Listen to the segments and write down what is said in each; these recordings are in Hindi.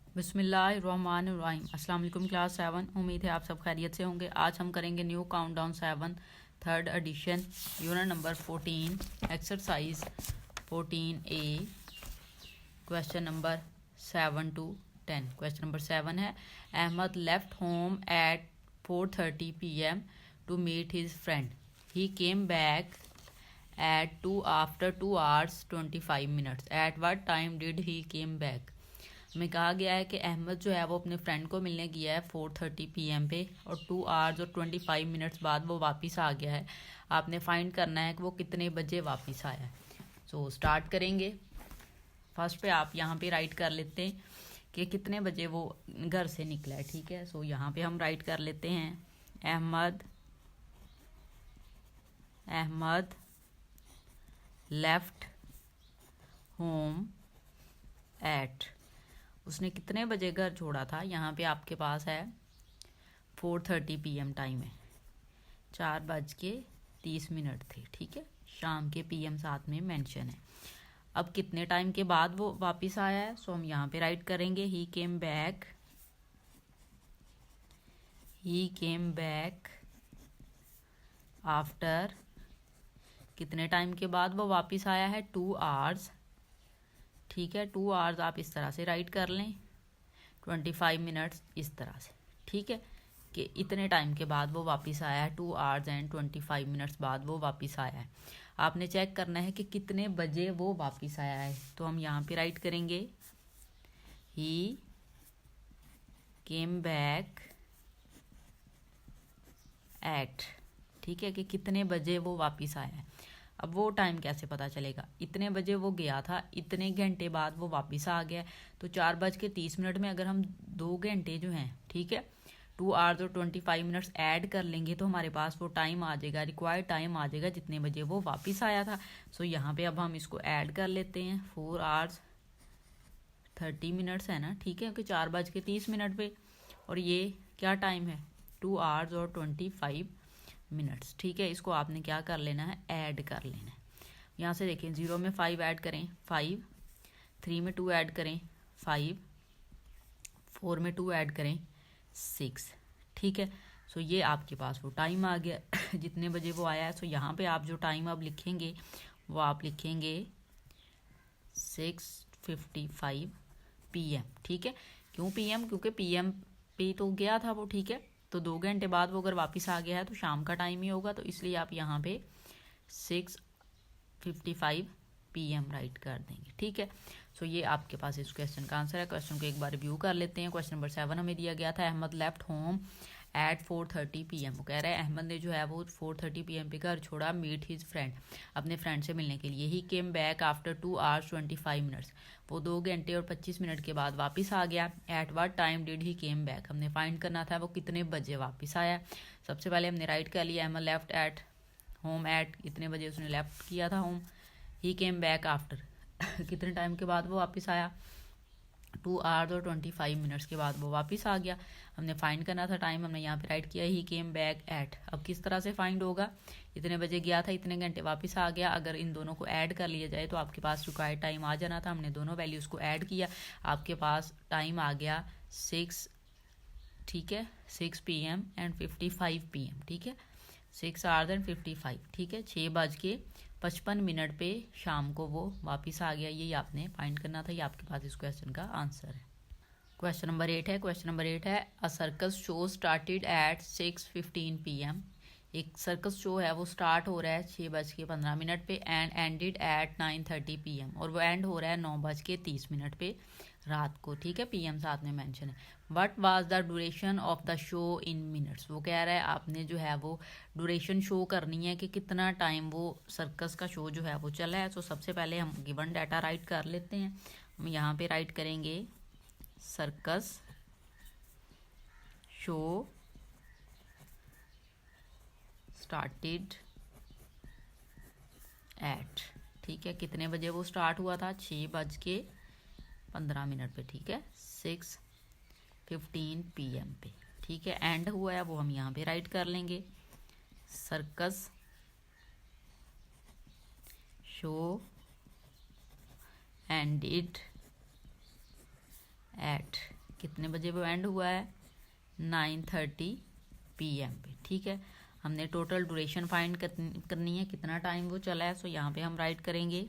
बिस्मिल्लाहिर्रहमानिर्रहीम। अस्सलाम वालेकुम क्लास 7। उम्मीद है आप सब खैरियत से होंगे। आज हम करेंगे new countdown 7 third edition unit number 14 exercise 14A question number 7 to 10। Question number 7 है, Ahmed left home at 4:30 PM to meet his friend. He came back at 2 after 2 hours 25 minutes. At what time did he came back? हमें कहा गया है कि अहमद जो है वो अपने फ्रेंड को मिलने गया है 4:30 PM पे और 2 hours और 25 मिनट्स बाद वो वापस आ गया है। आपने फाइंड करना है कि वो कितने बजे वापस आया है। सो स्टार्ट करेंगे। फर्स्ट पे आप यहाँ पे राइट कर लेते हैं कि कितने बजे वो घर से निकला है। ठीक है, सो यहाँ पे हम राइट कर लेते हैं अहमद लेफ्ट होम एट, उसने कितने बजे घर छोड़ा था। यहाँ पे आपके पास है 4:30 PM टाइम है, 4:30 थे। ठीक है, शाम के PM साथ में मेंशन है। अब कितने टाइम के बाद वो वापस आया है, सो हम यहाँ पे राइट करेंगे ही केम बैक आफ्टर, कितने टाइम के बाद वो वापस आया है 2 hours। ठीक है, 2 hours आप इस तरह से राइट कर लें, 25 मिनट्स इस तरह से। ठीक है, कि इतने टाइम के बाद वो वापस आया है, 2 hours and 25 मिनट्स बाद वो वापस आया है। आपने चेक करना है कि कितने बजे वो वापस आया है, तो हम यहाँ पे राइट करेंगे ही केम बैक एट। ठीक है, कि कितने बजे वो वापस आया है। अब वो टाइम कैसे पता चलेगा, इतने बजे वो गया था, इतने घंटे बाद वो वापस आ गया, तो 4:30 में अगर हम 2 घंटे जो हैं, ठीक है, 2 hours और 25 मिनट्स ऐड कर लेंगे तो हमारे पास वो टाइम आ जाएगा, रिक्वायर्ड टाइम आ जाएगा जितने बजे वो वापस आया था। सो यहाँ पे अब हम इसको ऐड कर लेते हैं, 4 hours 30 मिनट्स है ना। ठीक है, कि 4:30 पे, और ये क्या टाइम है, 2 hours और 25 मिनट्स। ठीक है, इसको आपने क्या कर लेना है, ऐड कर लेना है। यहाँ से देखें, 0 में 5 ऐड करें 5, 3 में 2 ऐड करें 5, 4 में 2 ऐड करें 6। ठीक है, सो ये आपके पास वो टाइम आ गया जितने बजे वो आया है। सो यहाँ पे आप जो टाइम अब लिखेंगे वो आप लिखेंगे 6:55 PM। ठीक है, क्यों PM, क्योंकि PM पे तो गया था वो। ठीक है, तो 2 घंटे बाद वो अगर वापस आ गया है तो शाम का टाइम ही होगा, तो इसलिए आप यहाँ पे 6:55 PM राइट कर देंगे। ठीक है, सो ये आपके पास इस क्वेश्चन का आंसर है। क्वेश्चन को एक बार रिव्यू कर लेते हैं। क्वेश्चन नंबर 7 हमें दिया गया था, Ahmed left home at 4:30 PM। वो कह रहा है अहमद ने जो है वो 4:30 PM पे घर छोड़ा, मीट हिज फ्रेंड, अपने फ्रेंड से मिलने के लिए। He came back after 2 hours 25 minutes, वो 2 घंटे और 25 मिनट के बाद वापस आ गया। At what time did he came back, हमने फाइंड करना था वो कितने बजे वापस आया। सबसे पहले हमने राइट कर लिया, Ahmed left at home at, इतने बजे उसने लेफ्ट किया था home. He came back after कितने टाइम के बाद वो वापस आया, 2 hours और 25 मिनट्स के बाद वो वापस आ गया। हमने फाइंड करना था टाइम, हमने यहाँ पे राइट किया ही केम बैक एट। अब किस तरह से फाइंड होगा, इतने बजे गया था, इतने घंटे वापस आ गया, अगर इन दोनों को ऐड कर लिया जाए तो आपके पास रिक्वायर्ड टाइम आ जाना था। हमने दोनों वैल्यूज़ को ऐड किया, आपके पास टाइम आ गया 6। ठीक है, 6 PM एंड 55 PM। ठीक है, 6 hours and 55। ठीक है, 6:55 पे शाम को वो वापस आ गया। यही आपने फाइंड करना था, ये आपके पास इस क्वेश्चन का आंसर है। क्वेश्चन नंबर 8 है। क्वेश्चन नंबर 8 है, अ circus show started at 6:15 PM। एक सर्कस शो है वो स्टार्ट हो रहा है 6:15 पे एंड एंडेड एट 9:30 PM, और वो एंड हो रहा है 9:30 पे रात को। ठीक है, PM साथ में मेंशन है। What was the duration of the show in minutes. वो कह रहा है आपने जो है वो ड्यूरेशन शो करनी है कि कितना टाइम वो सर्कस का शो जो है वो चला है। तो सबसे पहले हम गिवन डाटा राइट कर लेते हैं। हम यहाँ पे राइट करेंगे सर्कस शो स्टार्टेड एट। ठीक है, कितने बजे वो स्टार्ट हुआ था, 6:15 पे। ठीक है, 6:15 PM पे। ठीक है, एंड हुआ है वो हम यहाँ पे राइट कर लेंगे, सर्कस शो एंडेड एट कितने बजे वो एंड हुआ है? 9:30 PM पे। ठीक है, हमने टोटल ड्यूरेशन फाइंड करनी है, कितना टाइम वो चला है। सो यहाँ पे हम राइट करेंगे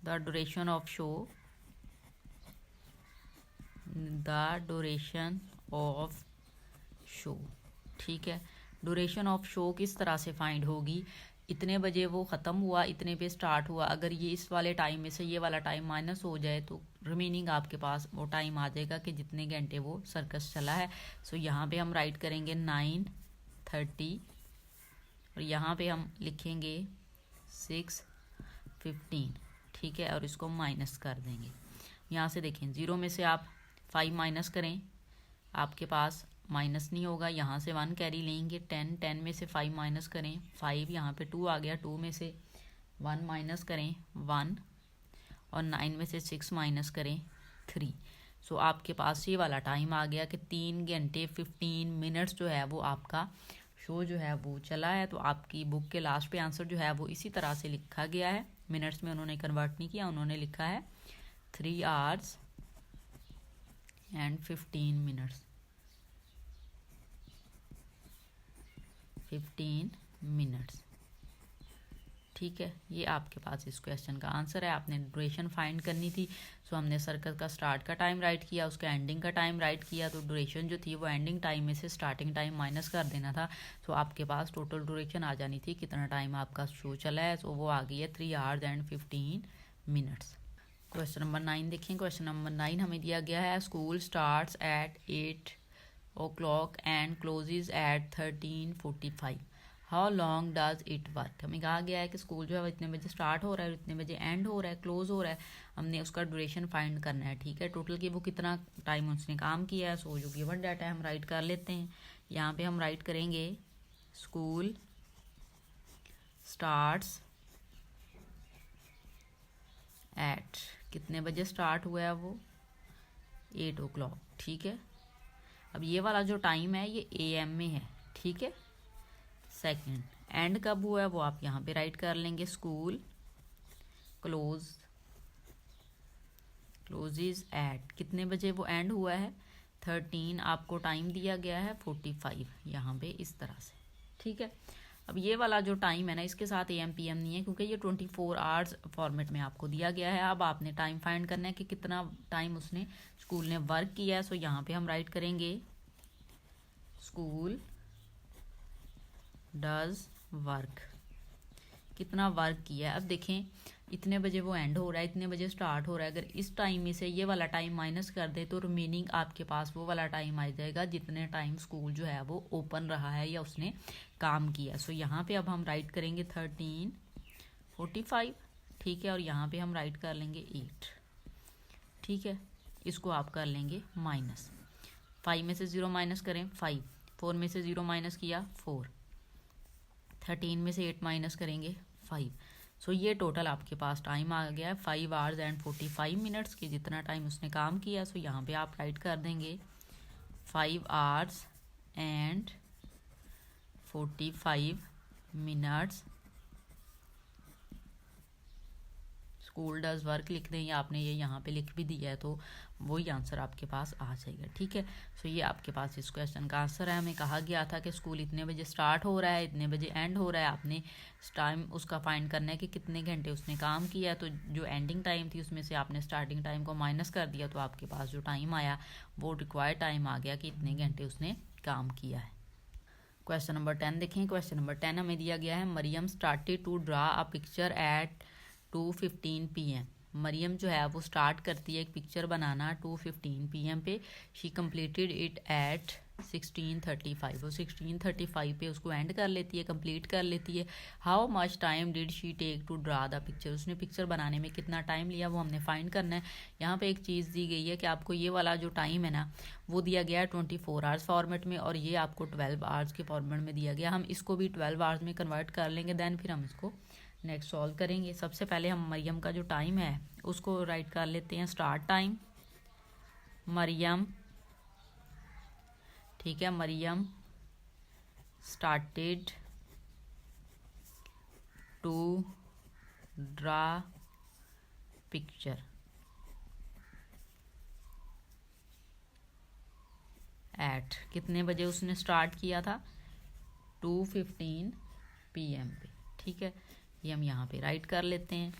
the duration of show, the duration of show. ठीक है, ड्यूरेशन ऑफ शो किस तरह से फाइंड होगी? इतने बजे वो ख़त्म हुआ, इतने पे स्टार्ट हुआ, अगर ये इस वाले टाइम में से ये वाला टाइम माइनस हो जाए तो रिमेनिंग आपके पास वो टाइम आ जाएगा कि जितने घंटे वो सर्कस चला है। सो यहाँ पे हम राइट करेंगे 9:30 और यहाँ पे हम लिखेंगे 6:15। ठीक है, और इसको माइनस कर देंगे। यहाँ से देखें, 0 में से आप 5 माइनस करें, आपके पास माइनस नहीं होगा। यहाँ से 1 कैरी लेंगे, 10 में से 5 माइनस करें 5, यहाँ पे 2 आ गया, 2 में से 1 माइनस करें 1, और 9 में से 6 माइनस करें 3। सो आपके पास ये वाला टाइम आ गया कि 3 घंटे 15 मिनट्स जो है वो आपका शो जो है वो चला है। तो आपकी बुक के लास्ट पे आंसर जो है वो इसी तरह से लिखा गया है, मिनट्स में उन्होंने कन्वर्ट नहीं किया, उन्होंने लिखा है 3 hours and 15 minutes। 15 मिनट्स। ठीक है, ये आपके पास इस क्वेश्चन का आंसर है। आपने ड्यूरेशन फाइंड करनी थी, सो हमने सर्कल का स्टार्ट का टाइम राइट किया, उसका एंडिंग का टाइम राइट किया, तो ड्यूरेशन जो थी वो एंडिंग टाइम में से स्टार्टिंग टाइम माइनस कर देना था। सो आपके पास टोटल ड्यूरेशन आ जानी थी, कितना टाइम आपका शो चला है। सो वो आ गई है 3 hours and 15 minutes। Question number 9 देखें। क्वेश्चन नंबर 9 हमें दिया गया है, school starts at 8 o'clock and closes at 13:45। How long does it work? हमें कहा गया है कि स्कूल जो है वो इतने बजे स्टार्ट हो रहा है और इतने बजे एंड हो रहा है, क्लोज हो रहा है। हमने उसका ड्यूरेशन फाइंड करना है। ठीक है, टोटल की वो कितना टाइम उसने काम किया है। सो जो गिवन डाटा है हम राइट कर लेते हैं। यहाँ पे हम राइट करेंगे स्कूल स्टार्ट्स एट, कितने बजे स्टार्ट हुआ है वो? 8 o'clock। ठीक है, अब ये वाला जो टाइम है ये AM में है। ठीक है, सेकंड एंड कब हुआ है वो आप यहाँ पे राइट कर लेंगे, स्कूल क्लोजेज एट, कितने बजे वो एंड हुआ है? 13, आपको टाइम दिया गया है 45 यहाँ पे इस तरह से। ठीक है, अब ये वाला जो टाइम है ना, इसके साथ AM PM नहीं है क्योंकि ये 24 आवर्स फॉर्मेट में आपको दिया गया है। अब आपने टाइम फाइंड करना है कि कितना टाइम उसने स्कूल ने वर्क किया है। सो यहाँ पे हम राइट करेंगे स्कूल डज वर्क, कितना वर्क किया है। अब देखें, इतने बजे वो एंड हो रहा है, इतने बजे स्टार्ट हो रहा है। अगर इस टाइम में से ये वाला टाइम माइनस कर दे तो रिमेनिंग आपके पास वो वाला टाइम आ जाएगा जितने टाइम स्कूल जो है वो ओपन रहा है या उसने काम किया। सो यहाँ पे अब हम राइट करेंगे 13:45। ठीक है, और यहाँ पे हम राइट कर लेंगे 8। ठीक है, इसको आप कर लेंगे माइनस, 5 में से 0 माइनस करें 5, 4 में से 0 माइनस किया 4, 13 में से 8 माइनस करेंगे 5। सो ये टोटल आपके पास टाइम आ गया है 5 hours and 45 minutes की, जितना टाइम उसने काम किया। सो यहाँ पे आप राइट कर देंगे 5 hours and 45 minutes। School does work लिख दें या आपने ये यहाँ पे लिख भी दिया है तो वही आंसर आपके पास आ जाएगा। ठीक है, सो ये आपके पास इस क्वेश्चन का आंसर है। हमें कहा गया था कि स्कूल इतने बजे स्टार्ट हो रहा है, इतने बजे एंड हो रहा है। आपने टाइम उसका फाइंड करना है कि कितने घंटे उसने काम किया। तो जो एंडिंग टाइम थी उसमें से आपने स्टार्टिंग टाइम को माइनस कर दिया तो आपके पास जो टाइम आया वो रिक्वायर्ड टाइम आ गया कि इतने घंटे उसने काम किया है। क्वेश्चन नंबर 10 देखें। क्वेश्चन नंबर 10 हमें दिया गया है, Mariam started to draw a picture at 2:15 PM। Mariam जो है वो स्टार्ट करती है एक पिक्चर बनाना 2:15 PM पे। She completed it at 16:35। वो 16:35 पे उसको एंड कर लेती है, कंप्लीट कर लेती है। How much time did she take to draw the picture? उसने पिक्चर बनाने में कितना टाइम लिया वो हमने फाइंड करना है। यहाँ पे एक चीज़ दी गई है कि आपको ये वाला जो टाइम है ना वो दिया गया है 24 आवर्स फॉर्मेट में और ये आपको 12 आवर्स के फॉर्मेट में दिया गया। हम इसको भी 12 आवर्स में कन्वर्ट कर लेंगे, देन फिर हम इसको नेक्स्ट सॉल्व करेंगे। सबसे पहले हम मरियम का जो टाइम है उसको राइट कर लेते हैं, स्टार्ट टाइम मरियम। ठीक है, Mariam started to draw picture at कितने बजे उसने स्टार्ट किया था, 2:15 PM पे, ठीक है। ये हम यहाँ पे राइट कर लेते हैं।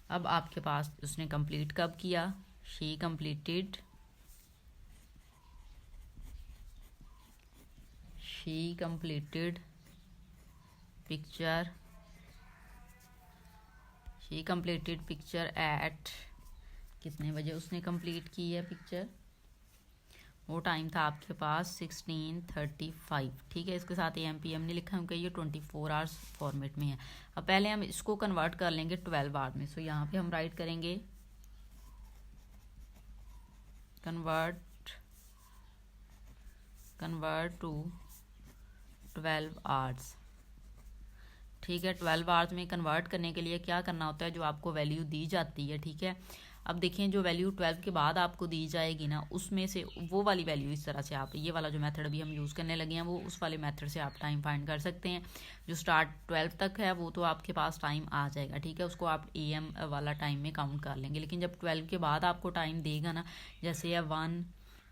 अब आपके पास उसने कंप्लीट कब किया, शी कंप्लीटेड पिक्चर एट कितने बजे उसने कंप्लीट की है पिक्चर, वो टाइम था आपके पास 16:35, ठीक है। इसके साथ AM PM नहीं लिखा क्योंकि ये 24 आवर्स फॉर्मेट में है। अब पहले हम इसको कन्वर्ट कर लेंगे 12 आवर में। सो यहाँ पे हम राइट करेंगे कन्वर्ट टू 12 आवर्स, ठीक है। 12 आवर्स में कन्वर्ट करने के लिए क्या करना होता है, जो आपको वैल्यू दी जाती है, ठीक है। अब देखिए जो वैल्यू 12 के बाद आपको दी जाएगी ना, उसमें से वो वाली वैल्यू इस तरह से आप ये वाला जो मेथड अभी हम यूज़ करने लगे हैं वो उस वाले मेथड से आप टाइम फाइंड कर सकते हैं। जो स्टार्ट 12 तक है वो तो आपके पास टाइम आ जाएगा, ठीक है। उसको आप AM वाला टाइम में काउंट कर लेंगे। लेकिन जब 12 के बाद आपको टाइम देगा ना, जैसे है 1,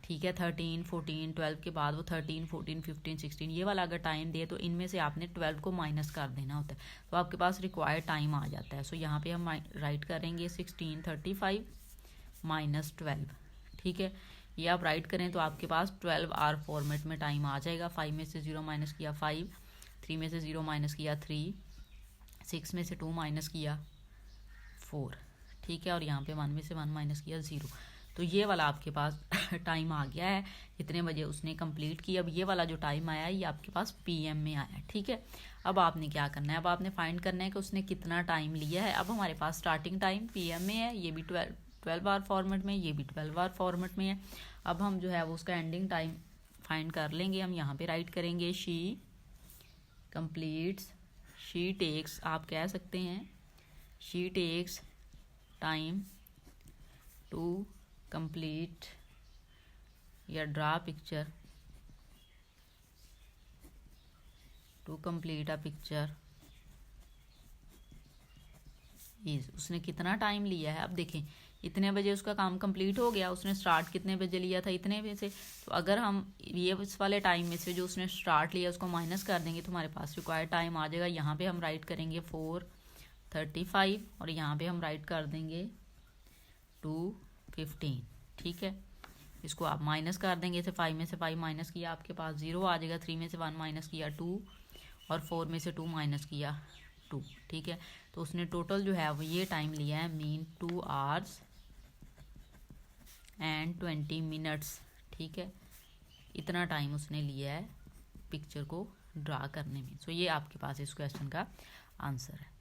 ठीक है, 13, 14, 12 के बाद वो 13, 14, 15, 16 ये वाला अगर टाइम दे तो इनमें से आपने 12 को माइनस कर देना होता है, तो आपके पास रिक्वायर्ड टाइम आ जाता है। सो यहाँ पे हम राइट करेंगे 16:35 माइनस 12, ठीक है। ये आप राइट करें तो आपके पास 12 आवर फॉर्मेट में टाइम आ जाएगा। 5 में से 0 माइनस किया 5, 3 में से 0 माइनस किया 3, 6 में से 2 माइनस किया 4, ठीक है। और यहाँ पे 1 में से 1 माइनस किया 0। तो ये वाला आपके पास टाइम आ गया है, कितने बजे उसने कंप्लीट किया। अब ये वाला जो टाइम आया है ये आपके पास PM में आया है, ठीक है। अब आपने क्या करना है, अब आपने फाइंड करना है कि उसने कितना टाइम लिया है। अब हमारे पास स्टार्टिंग टाइम PM में है, ये भी 12 आवर फॉर्मेट में, ये भी 12 आवर फॉर्मेट में है। अब हम जो है वो उसका एंडिंग टाइम फाइंड कर लेंगे। हम यहाँ पे राइट करेंगे शी टेक्स, आप कह सकते हैं she takes time to complete या draw picture to complete a picture is, उसने कितना टाइम लिया है। अब देखें इतने बजे उसका काम कंप्लीट हो गया, उसने स्टार्ट कितने बजे लिया था, इतने बजे से। तो अगर हम ये इस वाले टाइम में से जो उसने स्टार्ट लिया उसको माइनस कर देंगे तो हमारे पास रिक्वायर्ड टाइम आ जाएगा। यहाँ पे हम राइट करेंगे 4:35 और यहाँ पे हम राइट कर देंगे 2:15, ठीक है। इसको आप माइनस कर देंगे, इसे 5 में से 5 माइनस किया आपके पास 0 आ जाएगा, 3 में से 1 माइनस किया 2 और 4 में से 2 माइनस किया 2, ठीक है। तो उसने टोटल जो है वो ये टाइम लिया है मीन 2 आवर्स एंड 20 मिनट्स, ठीक है। इतना टाइम उसने लिया है पिक्चर को ड्रा करने में। सो ये आपके पास इस क्वेश्चन का आंसर है।